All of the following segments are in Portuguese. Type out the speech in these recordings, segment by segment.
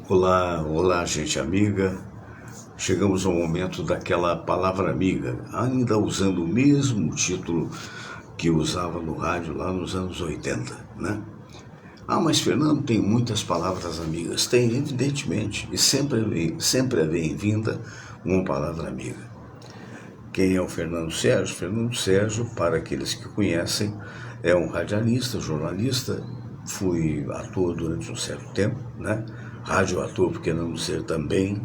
Olá, olá, gente amiga. Chegamos ao momento daquela palavra amiga, ainda usando o mesmo título que usava no rádio lá nos anos 80, né? Ah, mas Fernando tem muitas palavras amigas. Tem, evidentemente, e sempre é bem-vinda uma palavra amiga. Quem é o Fernando Sérgio? Fernando Sérgio, para aqueles que conhecem, é um radialista, jornalista, fui ator durante um certo tempo, né? Radioator, por que não dizer também,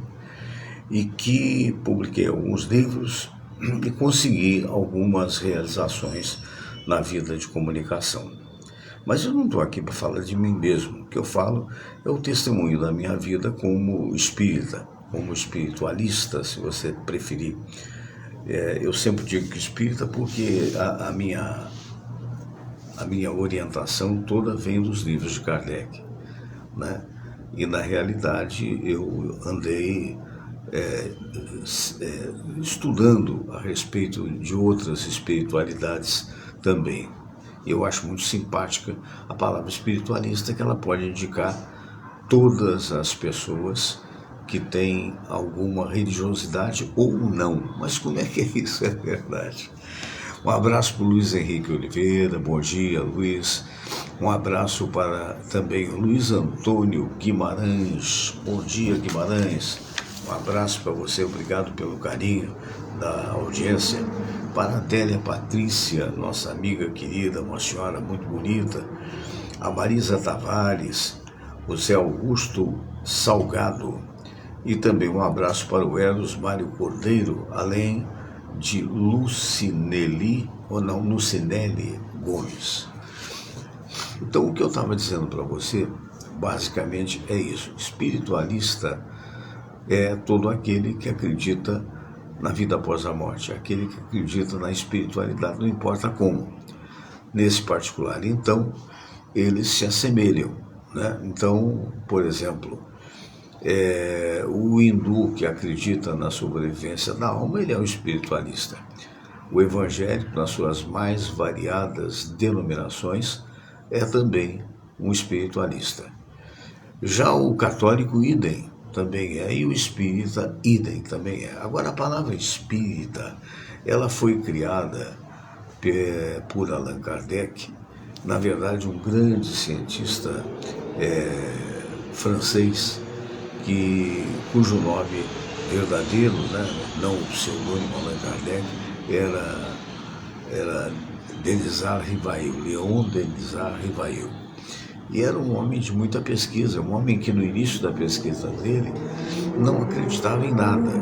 e que publiquei alguns livros e consegui algumas realizações na vida de comunicação. Mas eu não estou aqui para falar de mim mesmo. O que eu falo é o testemunho da minha vida como espírita, como espiritualista, se você preferir. Eu sempre digo que espírita porque a minha orientação toda vem dos livros de Kardec, né? E na realidade eu andei estudando a respeito de outras espiritualidades também. Eu acho muito simpática a palavra espiritualista, que ela pode indicar todas as pessoas que têm alguma religiosidade ou não. Mas como é que é isso? É verdade. Um abraço para o Luiz Henrique Oliveira, bom dia, Luiz. Um abraço para também o Luiz Antônio Guimarães, bom dia, Guimarães. Um abraço para você, obrigado pelo carinho da audiência. Para a Adélia Patrícia, nossa amiga querida, uma senhora muito bonita. A Marisa Tavares, o Zé Augusto Salgado. E também um abraço para o Eros Mário Cordeiro, além de Lucinelli Gomes. Então, o que eu estava dizendo para você, basicamente é isso. Espiritualista é todo aquele que acredita na vida após a morte, aquele que acredita na espiritualidade, não importa como. Nesse particular, então, eles se assemelham, né? Então, por exemplo, o hindu que acredita na sobrevivência da alma, ele é um espiritualista. O evangélico, nas suas mais variadas denominações, é também um espiritualista. Já o católico, idem, também é, e o espírita, idem, também é. Agora, a palavra espírita, ela foi criada por Allan Kardec, na verdade um grande cientista francês, cujo nome verdadeiro, né, não o pseudônimo Allan Kardec, era Denisard Rivail, Leon Denisard Rivail. E era um homem de muita pesquisa, um homem que no início da pesquisa dele não acreditava em nada.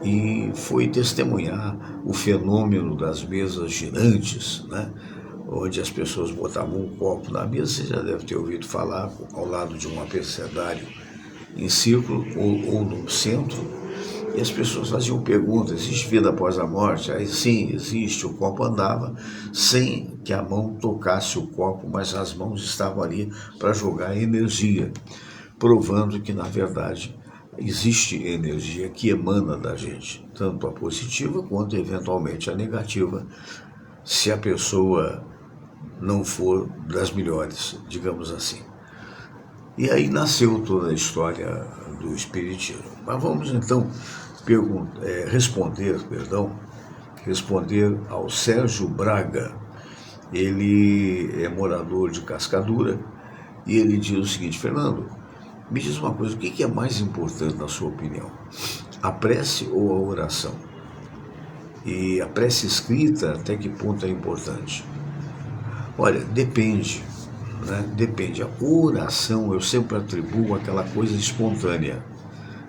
E foi testemunhar o fenômeno das mesas girantes, né? Onde as pessoas botavam um copo na mesa, você já deve ter ouvido falar, ao lado de um abecedário em círculo ou no centro, e as pessoas faziam perguntas: existe vida após a morte? Aí sim, existe. O copo andava sem que a mão tocasse o copo, mas as mãos estavam ali para jogar energia, provando que, na verdade, existe energia que emana da gente, tanto a positiva quanto, eventualmente, a negativa, se a pessoa não for das melhores, digamos assim. E aí nasceu toda a história do espiritismo. Mas vamos então responder ao Sérgio Braga. Ele é morador de Cascadura e ele diz o seguinte: Fernando, me diz uma coisa, o que é mais importante na sua opinião? A prece ou a oração? E a prece escrita, até que ponto é importante? Olha, depende, né? Depende. A oração eu sempre atribuo aquela coisa espontânea,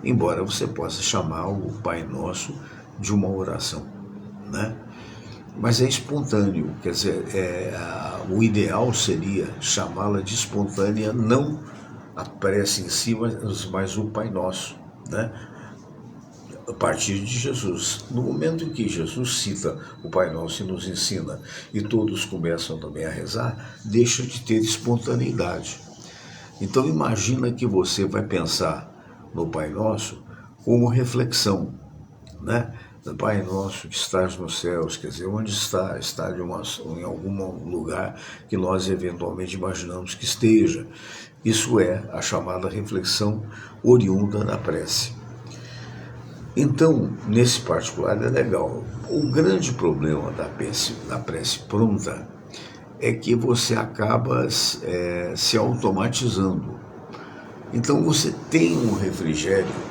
embora você possa chamar o Pai Nosso de uma oração, né? Mas é espontâneo, quer dizer, o ideal seria chamá-la de espontânea, não a prece em si, mas o Pai Nosso, né? A partir de Jesus. No momento em que Jesus cita o Pai Nosso e nos ensina, e todos começam também a rezar, deixa de ter espontaneidade. Então imagina que você vai pensar no Pai Nosso como reflexão, né? Pai nosso que estás nos céus, quer dizer, onde está? Está em algum lugar que nós eventualmente imaginamos que esteja. Isso é a chamada reflexão oriunda da prece. Então, nesse particular é legal. O grande problema da prece pronta é que você acaba se automatizando. Então você tem um refrigério,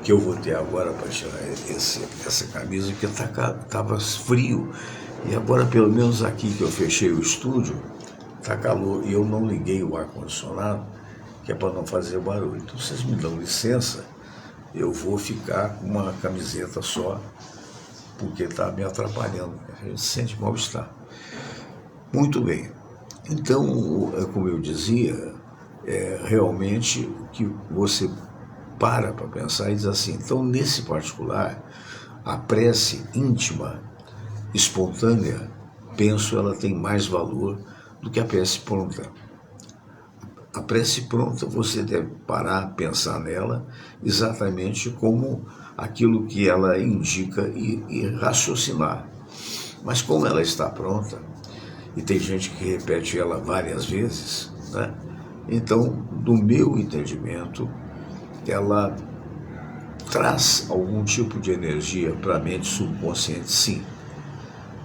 que eu vou ter agora para tirar essa camisa, que estava frio, e agora pelo menos aqui que eu fechei o estúdio, está calor, e eu não liguei o ar-condicionado, que é para não fazer barulho. Então vocês me dão licença, eu vou ficar com uma camiseta só, porque está me atrapalhando, a gente sente mal-estar. Muito bem, então, como eu dizia, realmente que você para pensar e diz assim, então nesse particular, a prece íntima, espontânea, penso ela tem mais valor do que a prece pronta. A prece pronta você deve parar, pensar nela exatamente como aquilo que ela indica e raciocinar. Mas como ela está pronta, e tem gente que repete ela várias vezes, né? Então, do meu entendimento, ela traz algum tipo de energia para a mente subconsciente, sim.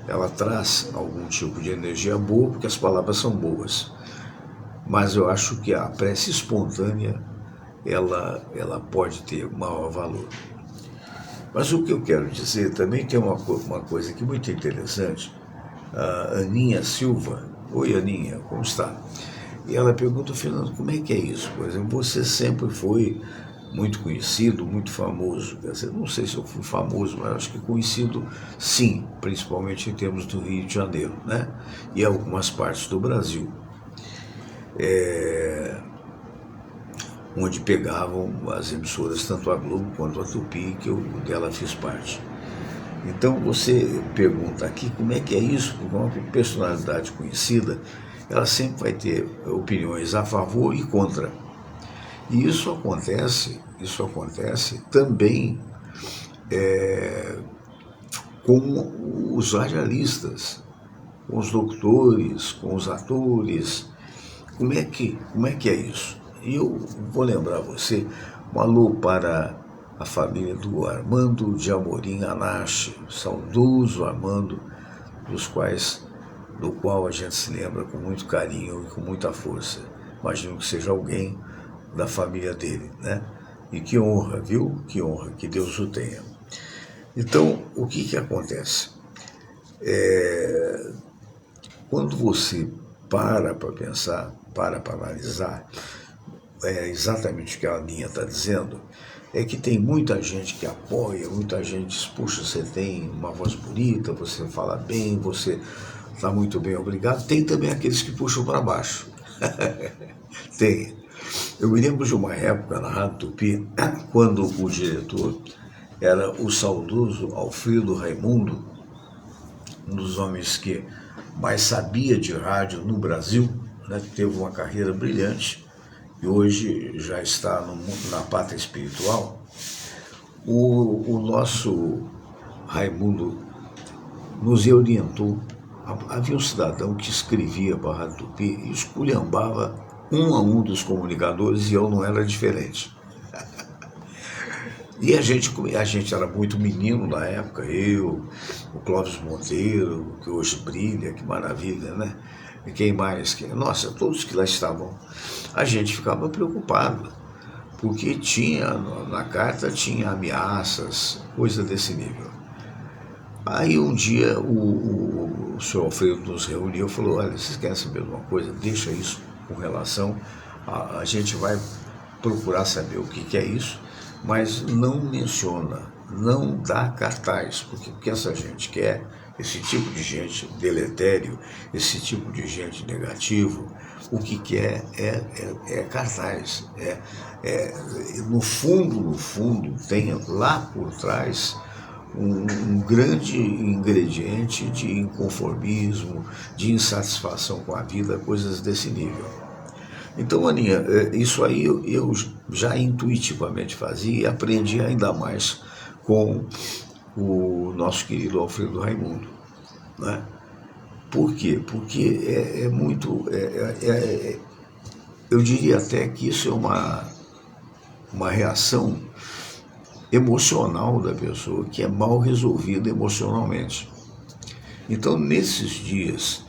Ela traz algum tipo de energia boa, porque as palavras são boas. Mas eu acho que a prece espontânea, ela pode ter maior valor. Mas o que eu quero dizer, também tem uma coisa aqui muito interessante. A Aninha Silva, oi Aninha, como está? E ela pergunta, Fernando, como é que é isso? Por exemplo, você sempre foi muito conhecido, muito famoso. Quer dizer, não sei se eu fui famoso, mas acho que conhecido sim, principalmente em termos do Rio de Janeiro, né? E algumas partes do Brasil. Onde pegavam as emissoras, tanto a Globo quanto a Tupi, que eu dela fiz parte. Então você pergunta aqui como é que é isso, porque uma personalidade conhecida, ela sempre vai ter opiniões a favor e contra. E isso acontece também com os radialistas, com os doutores, com os atores. Como é que é isso? E eu vou lembrar você, um alô para a família do Armando de Amorim Anache, saudoso Armando, do qual a gente se lembra com muito carinho e com muita força. Imagino que seja alguém da família dele, né? E que honra, viu? Que honra, que Deus o tenha. Então, o que acontece? Quando você para pensar, para analisar, exatamente o que a Aninha está dizendo, é que tem muita gente que apoia, muita gente diz, puxa, você tem uma voz bonita, você fala bem, você está muito bem, obrigado. Tem também aqueles que puxam para baixo. Tem. Eu me lembro de uma época na Rádio Tupi, quando o diretor era o saudoso Alfredo Raimundo, um dos homens que mais sabia de rádio no Brasil, né, que teve uma carreira brilhante e hoje já está na pátria espiritual. O nosso Raimundo nos orientou. Havia um cidadão que escrevia para a Rádio Tupi e esculhambava um a um dos comunicadores, e eu não era diferente. E a gente era muito menino na época, eu, o Clóvis Monteiro, que hoje brilha, que maravilha, né? E quem mais? Nossa, todos que lá estavam. A gente ficava preocupado, porque na carta tinha ameaças, coisa desse nível. Aí um dia o senhor Alfredo nos reuniu e falou, olha, vocês querem saber de uma coisa? Deixa isso com relação, a gente vai procurar saber o que é isso, mas não menciona, não dá cartaz, porque essa gente quer, esse tipo de gente deletério, esse tipo de gente negativo, o que quer é cartaz. No fundo, tem lá por trás um grande ingrediente de inconformismo, de insatisfação com a vida, coisas desse nível. Então, Aninha, isso aí eu já intuitivamente fazia e aprendi ainda mais com o nosso querido Alfredo Raimundo, né? Por quê? Porque é muito... eu diria até que isso é uma reação emocional da pessoa que é mal resolvida emocionalmente. Então, nesses dias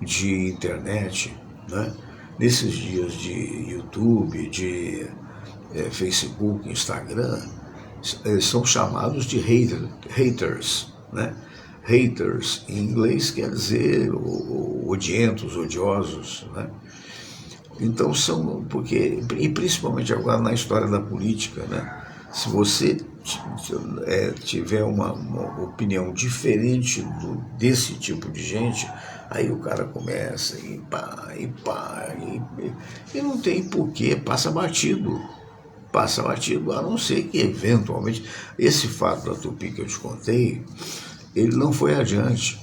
de internet, né, nesses dias de YouTube, de Facebook, Instagram, são chamados de haters, né? Haters, em inglês quer dizer odientos, odiosos, né? Então são, porque, e principalmente agora na história da política, né? Se você tiver uma opinião diferente desse tipo de gente, aí o cara começa e pá, e não tem porquê, passa batido, a não ser que eventualmente, esse fato da Tupi que eu te contei, ele não foi adiante,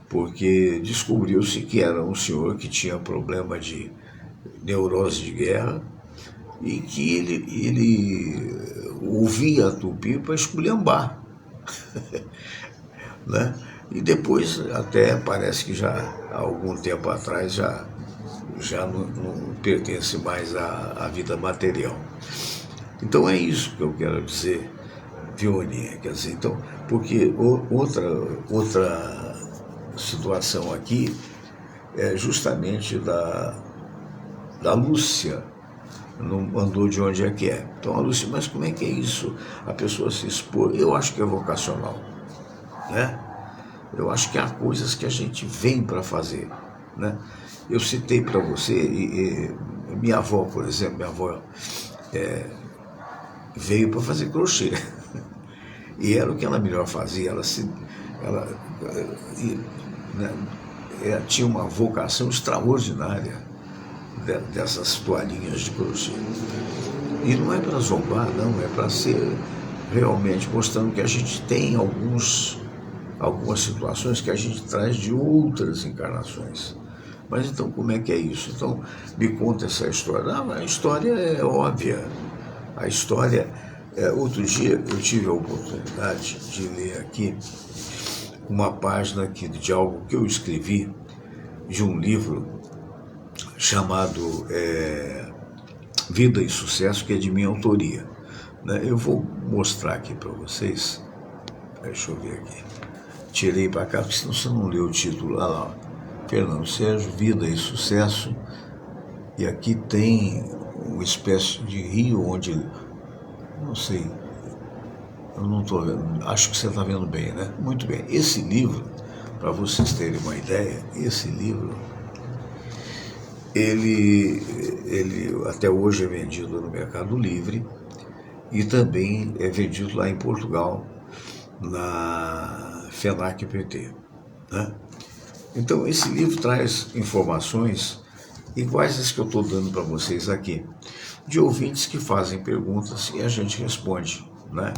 porque descobriu-se que era um senhor que tinha problema de neurose de guerra e que ele ouvia a Tupi para esculhambar, né? E depois, até parece que já há algum tempo atrás, já não pertence mais à vida material. Então é isso que eu quero dizer, Vioninha, quer dizer, então, porque outra situação aqui é justamente da Lúcia, não mandou de onde é que é. Então a Lúcia, mas como é que é isso? A pessoa se expor, eu acho que é vocacional, né? Eu acho que há coisas que a gente vem para fazer, né? Eu citei para você, minha avó, por exemplo, veio para fazer crochê. E era o que ela melhor fazia, ela tinha uma vocação extraordinária dessas toalhinhas de crochê. E não é para zombar, não, é para ser realmente mostrando que a gente tem algumas situações que a gente traz de outras encarnações. Mas então como é que é isso? Então me conta essa história. Não, a história é óbvia. A história... outro dia eu tive a oportunidade de ler aqui uma página aqui de algo que eu escrevi de um livro chamado Vida e Sucesso, que é de minha autoria, né? Eu vou mostrar aqui para vocês. Deixa eu ver aqui. Tirei para cá, porque senão você não leu o título. Olha lá, Fernando Sérgio, Vida e Sucesso. E aqui tem uma espécie de rio onde... Não sei, eu não estou vendo, acho que você está vendo bem, né? Muito bem, esse livro, para vocês terem uma ideia, esse livro, ele até hoje é vendido no Mercado Livre e também é vendido lá em Portugal, na FENAC PT, né? Então, esse livro traz informações iguais às que eu estou dando para vocês aqui, de ouvintes que fazem perguntas e a gente responde, né?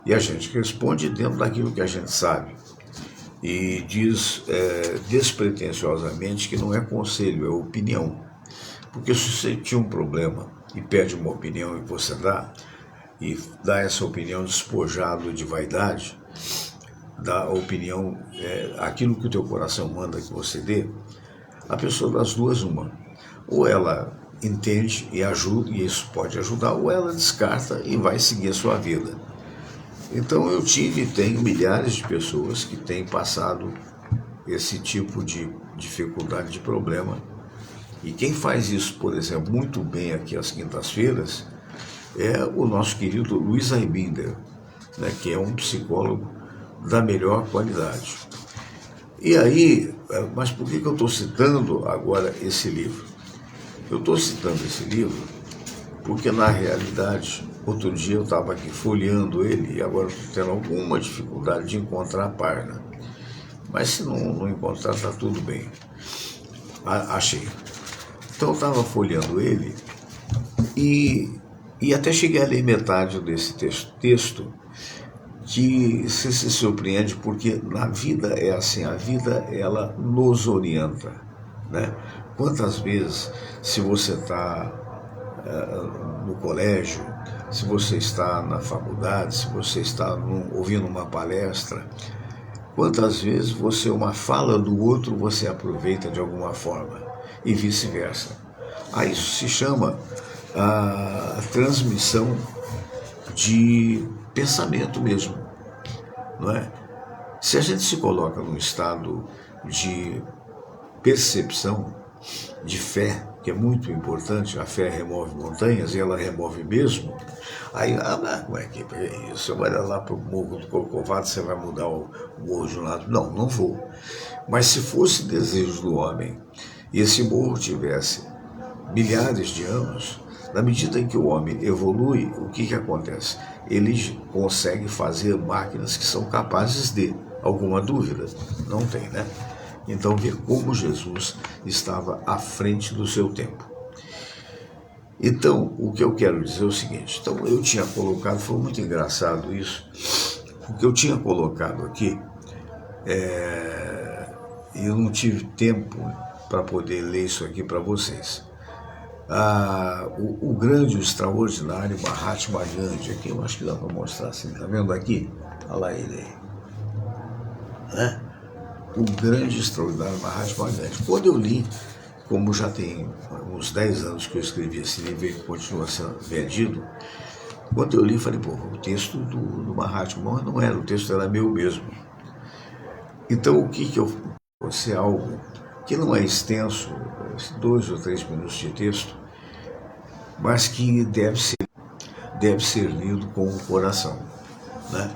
E a gente responde dentro daquilo que a gente sabe. E diz despretensiosamente que não é conselho, é opinião. Porque se você tinha um problema e pede uma opinião e você dá, e dá essa opinião despojado de vaidade, dá a opinião, aquilo que o teu coração manda que você dê, a pessoa das duas uma. Ou ela entende e ajuda, e isso pode ajudar, ou ela descarta e vai seguir a sua vida. Então eu tive e tenho milhares de pessoas que têm passado esse tipo de dificuldade, de problema. E quem faz isso, por exemplo, muito bem aqui às quintas-feiras, é o nosso querido Luiz Aibinder, né, que é um psicólogo da melhor qualidade. E aí, mas por que eu estou citando agora esse livro? Eu estou citando esse livro porque, na realidade, outro dia eu estava aqui folheando ele e agora estou tendo alguma dificuldade de encontrar a página. Mas se não encontrar, está tudo bem. Achei. Então eu estava folheando ele e até cheguei a ler metade desse texto que você se surpreende, porque na vida é assim, a vida ela nos orienta, né? Quantas vezes, se você está no colégio, se você está na faculdade, se você está ouvindo uma palestra, quantas vezes uma fala do outro você aproveita de alguma forma e vice-versa. Aí isso se chama a transmissão de pensamento mesmo, não é? Se a gente se coloca num estado de percepção, de fé, que é muito importante, a fé remove montanhas e ela remove mesmo, aí, como é que é isso? Você vai lá para o Morro do Corcovado, você vai mudar o morro de um lado? Não, não vou. Mas se fosse desejo do homem e esse morro tivesse milhares de anos, na medida em que o homem evolui, o que acontece? Ele consegue fazer máquinas que são capazes de. Alguma dúvida? Não tem, né? Então, ver como Jesus estava à frente do seu tempo. Então, o que eu quero dizer é o seguinte. Então, eu tinha colocado, foi muito engraçado isso, porque eu tinha colocado aqui, e eu não tive tempo para poder ler isso aqui para vocês. O grande, o extraordinário Mahatma Gandhi, aqui eu acho que dá para mostrar assim, tá vendo aqui? Olha lá ele aí. Né? O grande, extraordinário Mahatma Gandhi. Quando eu li, como já tem uns 10 anos que eu escrevi esse livro e continua sendo vendido, quando eu li, falei, pô, o texto do Mahatma não era, o texto era meu mesmo. Então, o que eu fosse algo que não é extenso, 2 ou 3 minutos de texto, mas que deve ser lido com o coração, né?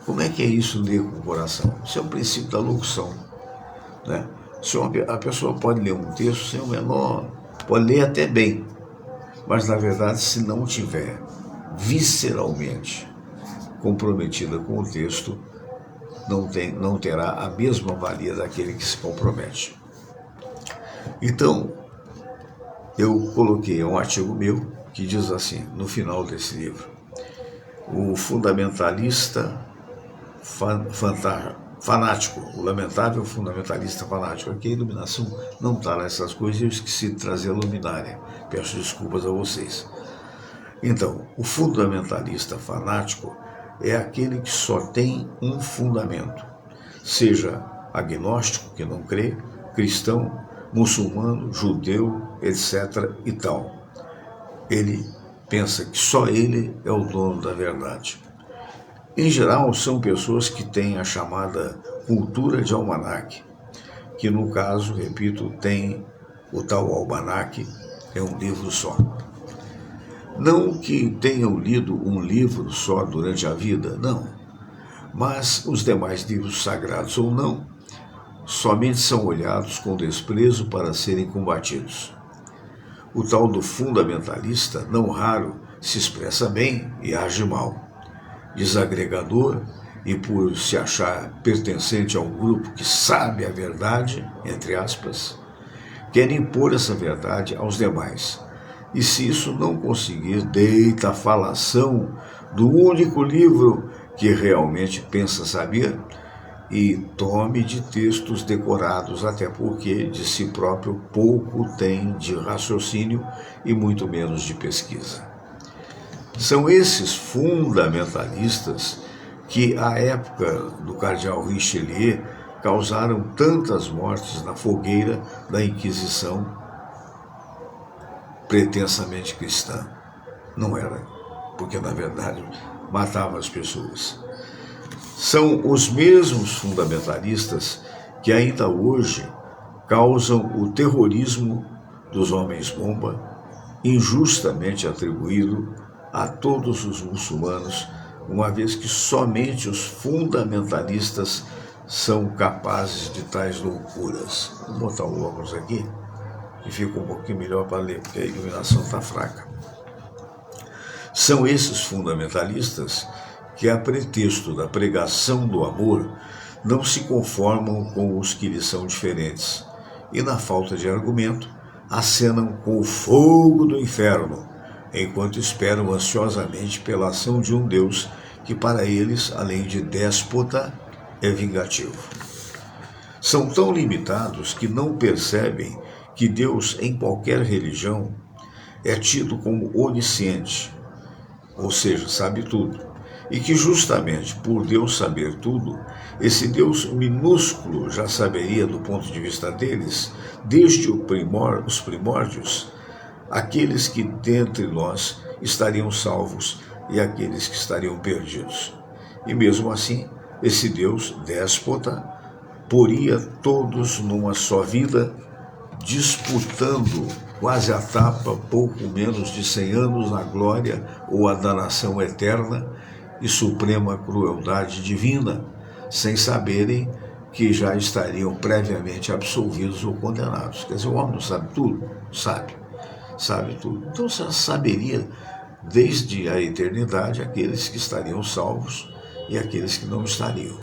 Como é que é isso, ler com o coração? Isso é o princípio da locução, né? A pessoa pode ler um texto sem o menor, pode ler até bem, mas na verdade, se não tiver visceralmente comprometida com o texto, não terá a mesma valia daquele que se compromete. Então, eu coloquei um artigo meu que diz assim, no final desse livro: o fundamentalista fanático, o lamentável fundamentalista fanático. Aqui a iluminação não está nessas coisas, eu esqueci de trazer a luminária, peço desculpas a vocês. Então, o fundamentalista fanático é aquele que só tem um fundamento, seja agnóstico, que não crê, cristão, muçulmano, judeu, etc. e tal. Ele pensa que só ele é o dono da verdade. Em geral, são pessoas que têm a chamada cultura de almanaque, que no caso, repito, tem o tal almanaque, é um livro só. Não que tenham lido um livro só durante a vida, não. Mas os demais livros sagrados ou não, somente são olhados com desprezo para serem combatidos. O tal do fundamentalista, não raro, se expressa bem e age mal. Desagregador e por se achar pertencente a um grupo que sabe a verdade, entre aspas, quer impor essa verdade aos demais. E se isso não conseguir, deita a falação do único livro que realmente pensa saber e tome de textos decorados, até porque de si próprio pouco tem de raciocínio e muito menos de pesquisa. São esses fundamentalistas que, à época do cardeal Richelieu, causaram tantas mortes na fogueira da Inquisição pretensamente cristã. Não era, porque na verdade matava as pessoas. São os mesmos fundamentalistas que ainda hoje causam o terrorismo dos homens-bomba, injustamente atribuído a todos os muçulmanos, uma vez que somente os fundamentalistas são capazes de tais loucuras. Vou botar o óculos aqui, que fica um pouquinho melhor para ler, porque a iluminação está fraca. São esses fundamentalistas que, a pretexto da pregação do amor, não se conformam com os que lhes são diferentes e, na falta de argumento, acenam com o fogo do inferno, enquanto esperam ansiosamente pela ação de um Deus que, para eles, além de déspota, é vingativo. São tão limitados que não percebem que Deus, em qualquer religião, é tido como onisciente, ou seja, sabe tudo. E que justamente por Deus saber tudo, esse Deus minúsculo já saberia, do ponto de vista deles, desde os primórdios, aqueles que dentre nós estariam salvos e aqueles que estariam perdidos. E mesmo assim, esse Deus déspota poria todos numa só vida, disputando quase a tapa pouco menos de 100 anos na glória ou a danação eterna e suprema crueldade divina, sem saberem que já estariam previamente absolvidos ou condenados. Quer dizer, o homem não sabe tudo? Sabe tudo. Então você saberia desde a eternidade aqueles que estariam salvos e aqueles que não estariam.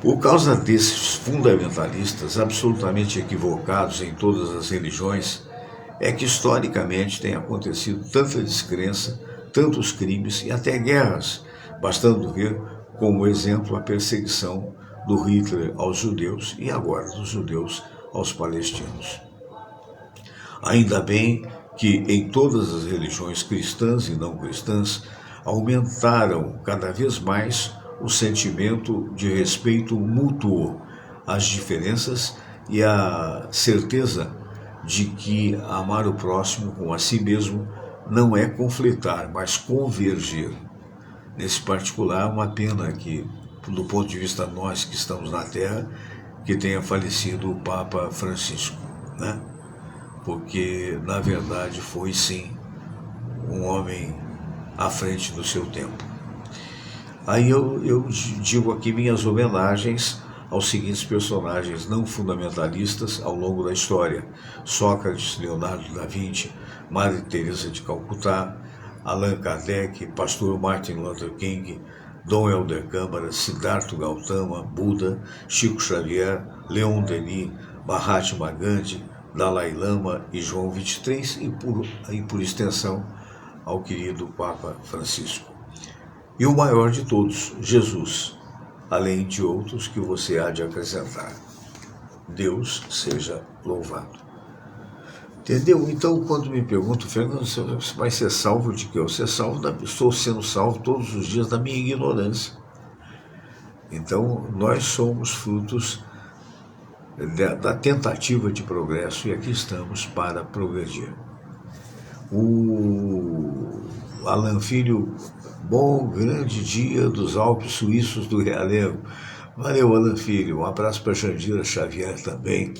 Por causa desses fundamentalistas absolutamente equivocados em todas as religiões, é que historicamente tem acontecido tanta descrença, tantos crimes e até guerras, bastando ver como exemplo a perseguição do Hitler aos judeus e agora dos judeus aos palestinos. Ainda bem que em todas as religiões cristãs e não cristãs aumentaram cada vez mais o sentimento de respeito mútuo às diferenças e a certeza de que amar o próximo como a si mesmo não é conflitar, mas convergir. Nesse particular, uma pena que, do ponto de vista nós que estamos na Terra, que tenha falecido o Papa Francisco, né? Porque, na verdade, foi sim um homem à frente do seu tempo. Aí eu digo aqui minhas homenagens aos seguintes personagens não fundamentalistas ao longo da história: Sócrates, Leonardo da Vinci, Madre Teresa de Calcutá, Allan Kardec, Pastor Martin Luther King, Dom Helder Câmara, Siddhartha Gautama, Buda, Chico Xavier, Leon Denis, Mahatma Gandhi, Dalai Lama e João XXIII e por extensão ao querido Papa Francisco. E o maior de todos, Jesus, além de outros que você há de acrescentar. Deus seja louvado. Entendeu? Então, quando me perguntam, Fernando, você vai ser salvo de quê? Eu estou sendo salvo todos os dias da minha ignorância. Então, nós somos frutos da tentativa de progresso e aqui estamos para progredir. O Alan Filho, bom, grande dia dos Alpes Suíços do Realengo. Valeu, Alan Filho. Um abraço para Jandira Xavier também.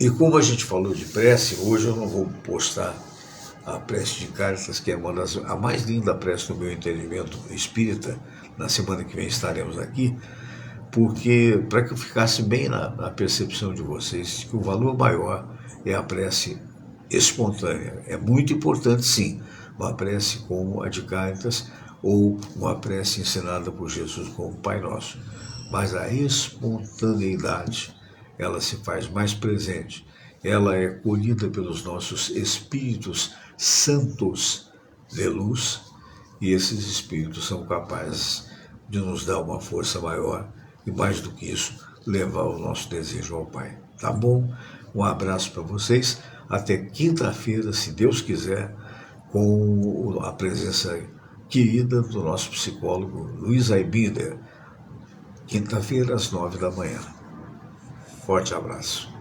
E como a gente falou de prece, hoje eu não vou postar a prece de Cáritas, que é a mais linda prece no meu entendimento espírita. Na semana que vem estaremos aqui, porque para que eu ficasse bem na percepção de vocês, que o valor maior é a prece espontânea. É muito importante, sim, uma prece como a de Cáritas ou uma prece ensinada por Jesus como Pai Nosso. Mas a espontaneidade, ela se faz mais presente. Ela é colhida pelos nossos espíritos santos de luz e esses espíritos são capazes de nos dar uma força maior e, mais do que isso, levar o nosso desejo ao Pai. Tá bom? Um abraço para vocês. Até quinta-feira, se Deus quiser, com a presença querida do nosso psicólogo Luiz Aibinder. Quinta-feira, às 9 da manhã. Forte abraço.